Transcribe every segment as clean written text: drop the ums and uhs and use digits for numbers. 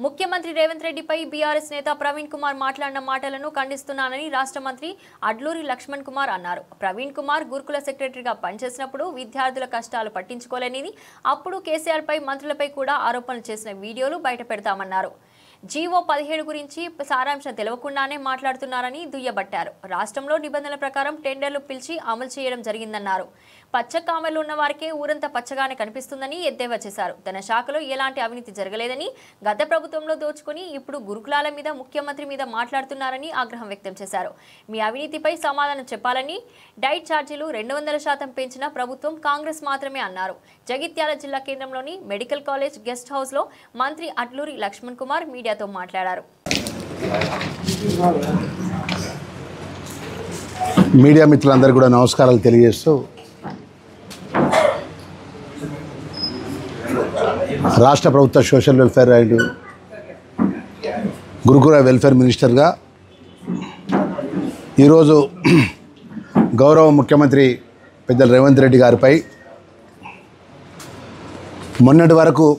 ముఖ్యమంత్రి రేవంత్ రెడ్డిపై బీఆర్ఎస్ నేత ప్రవీణ్ కుమార్ మాట్లాడిన మాటలను ఖండిస్తున్నానని రాష్ట్ర మంత్రి అడ్లూరి లక్ష్మణ్ కుమార్ అన్నారు. ప్రవీణ్ కుమార్ గురుకుల సెక్రటరీగా పనిచేసినప్పుడు విద్యార్థుల కష్టాలు పట్టించుకోలేనిది, అప్పుడు కేసీఆర్ పై మంత్రులపై కూడా ఆరోపణలు చేసిన వీడియోలు బయటపెడతామన్నారు. జీవో 17 గురించి సారాంశం తెలవకుండానే మాట్లాడుతున్నారని దుయ్యబట్టారు. రాష్ట్రంలో నిబంధనల ప్రకారం టెండర్లు పిలిచి అమలు చేయడం జరిగిందన్నారు. పచ్చ కామెర్లు ఉన్న వారికే ఊరంతా పచ్చగానే కనిపిస్తుందని ఎద్దేవా చేశారు. తన శాఖలో ఎలాంటి అవినీతి జరగలేదని, గత ప్రభుత్వంలో దోచుకుని ఇప్పుడు గురుకులాల మీద ముఖ్యమంత్రి మీద మాట్లాడుతున్నారని ఆగ్రహం వ్యక్తం చేశారు. మీ అవినీతిపై సమాధానం చెప్పాలని, డైట్ ఛార్జీలు 200% పెంచిన ప్రభుత్వం కాంగ్రెస్ మాత్రమే అన్నారు. జగిత్యాల జిల్లా కేంద్రంలోని మెడికల్ కాలేజ్ గెస్ట్ హౌస్ లో మంత్రి అడ్లూరి లక్ష్మణ్ కుమార్ మీడియాతో మాట్లాడారు. మీడియా మిత్రులందరికీ కూడా నమస్కారాలు తెలియజేస్తూ, రాష్ట్ర ప్రభుత్వ సోషల్ వెల్ఫేర్ అండ్ గురుకుల వెల్ఫేర్ మినిస్టర్గా ఈరోజు గౌరవ ముఖ్యమంత్రి పెద్దల రేవంత్ రెడ్డి గారిపై మొన్నటి వరకు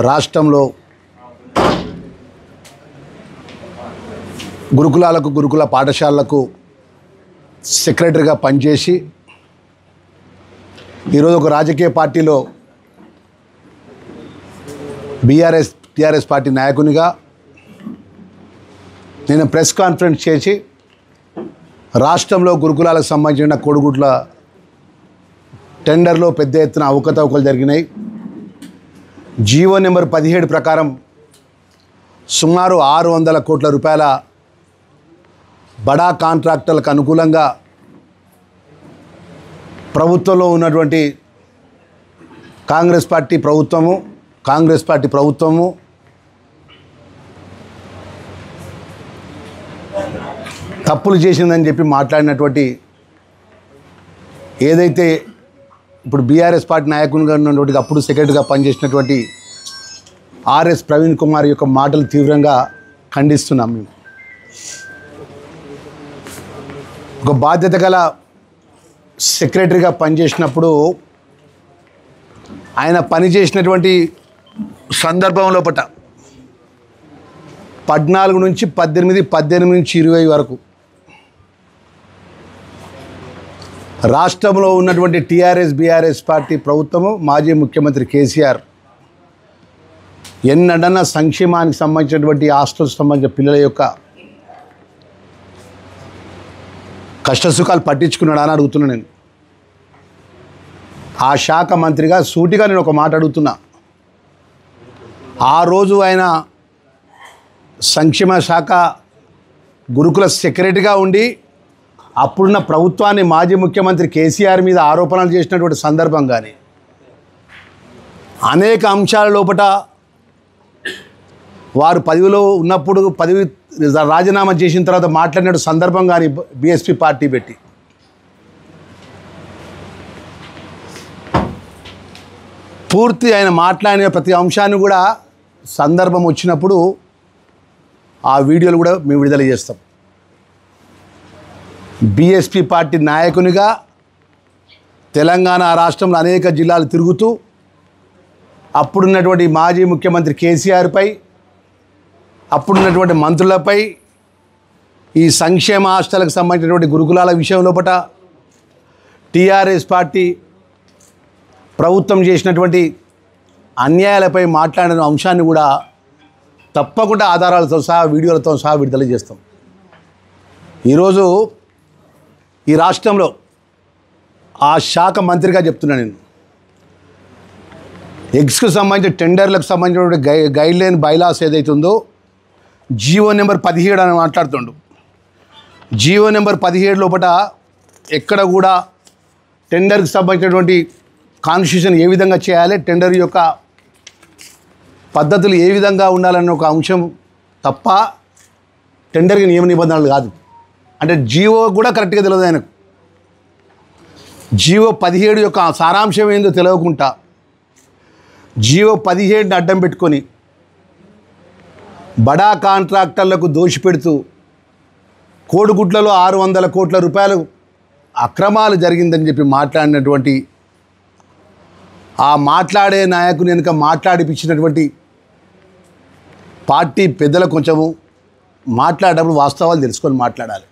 రాష్ట్రంలో గురుకులాలకు, గురుకుల పాఠశాలలకు సెక్రటరీగా పనిచేసి ఈరోజు ఒక రాజకీయ పార్టీలో టీఆర్ఎస్ పార్టీ నాయకునిగా నేను ప్రెస్ కాన్ఫరెన్స్ చేసి రాష్ట్రంలో గురుకులాలకు సంబంధించిన కోడిగుడ్ల టెండర్లో పెద్ద ఎత్తున అవకతవకలు జరిగినాయి. జీవో నెంబర్ 17 ప్రకారం సుమారు 600 కోట్ల రూపాయల బడా కాంట్రాక్టర్లకు అనుకూలంగా ప్రభుత్వంలో ఉన్నటువంటి కాంగ్రెస్ పార్టీ ప్రభుత్వము తప్పులు చేసిందని చెప్పి మాట్లాడినటువంటి, ఏదైతే ఇప్పుడు బీఆర్ఎస్ పార్టీ నాయకునిగా ఉన్నటువంటి అప్పుడు సెక్రటరీగా పనిచేసినటువంటి ఆర్ఎస్ ప్రవీణ్ కుమార్ యొక్క మాటలు తీవ్రంగా ఖండిస్తున్నాం. మేము ఒక బాధ్యత గల సెక్రటరీగా పనిచేసినప్పుడు ఆయన పనిచేసినటువంటి సందర్భం లోపల 14 నుంచి 18, 18 నుంచి 20 వరకు రాష్ట్రంలో ఉన్నటువంటి బీఆర్ఎస్ పార్టీ ప్రభుత్వము, మాజీ ముఖ్యమంత్రి కేసీఆర్ ఎన్నడన్నా సంక్షేమానికి సంబంధించినటువంటి హాస్టల్స్ సంబంధించిన పిల్లల యొక్క కష్టసుఖాలు పట్టించుకున్నాడా అని అడుగుతున్నా. నేను ఆ శాఖ మంత్రిగా సూటిగా నేను ఒక మాట అడుగుతున్నా. ఆ రోజు ఆయన సంక్షేమ శాఖ గురుకుల సెక్రటరీగా ఉండి అప్పుడున్న ప్రభుత్వాన్ని మాజీ ముఖ్యమంత్రి కేసీఆర్ మీద ఆరోపణలు చేసినటువంటి సందర్భం కానీ, అనేక అంశాల లోపల వారు పదవిలో ఉన్నప్పుడు పదవి రాజీనామా చేసిన తర్వాత మాట్లాడిన సందర్భం కానీ బీఎస్పీ పార్టీ పెట్టి పూర్తి ఆయన మాట్లాడిన ప్రతి అంశాన్ని కూడా సందర్భం వచ్చినప్పుడు ఆ వీడియోలు కూడా మేము విడుదల చేస్తాం. బీఎస్పీ పార్టీ నాయకునిగా తెలంగాణ రాష్ట్రంలో అనేక జిల్లాలు తిరుగుతూ అప్పుడున్నటువంటి మాజీ ముఖ్యమంత్రి కేసీఆర్పై, అప్పుడున్నటువంటి మంత్రులపై, ఈ సంక్షేమ హాస్టల్కి సంబంధించినటువంటి గురుకులాల విషయం లోపల టీఆర్ఎస్ పార్టీ ప్రభుత్వం చేసినటువంటి అన్యాయాలపై మాట్లాడిన అంశాన్ని కూడా తప్పకుండా ఆధారాలతో సహా, వీడియోలతో సహా విడుదల చేస్తాం. ఈరోజు ఈ రాష్ట్రంలో ఆ శాఖ మంత్రిగా చెప్తున్నాను నేను, ఎగ్స్కు సంబంధించిన టెండర్లకు సంబంధించినటువంటి గైడ్లైన్ బైలాస్ ఏదైతే ఉందో జీవో నెంబర్ 17 అని మాట్లాడుతుండు. జీవో నెంబర్ 17 లోపల ఎక్కడ కూడా టెండర్కి సంబంధించినటువంటి కాన్స్టిట్యూషన్ ఏ విధంగా చేయాలి, టెండర్ యొక్క పద్ధతులు ఏ విధంగా ఉండాలన్న ఒక అంశం తప్ప టెండర్కి నియమ నిబంధనలు కాదు. అంటే జీవో కూడా కరెక్ట్గా తెలియదు ఆయనకు. జీవో 17 యొక్క సారాంశం ఏందో తెలియకుండా జీవో 17ని అడ్డం పెట్టుకొని బడా కాంట్రాక్టర్లకు దోషిపెడుతూ కోడిగుడ్లలో 600 కోట్ల రూపాయలు అక్రమాలు జరిగిందని చెప్పి మాట్లాడినటువంటి, ఆ మాట్లాడే నాయకుని వెనుక మాట్లాడిపించినటువంటి పార్టీ పెద్దలు కొంచెము మాట్లాడేటప్పుడు వాస్తవాలు తెలుసుకొని మాట్లాడాలి.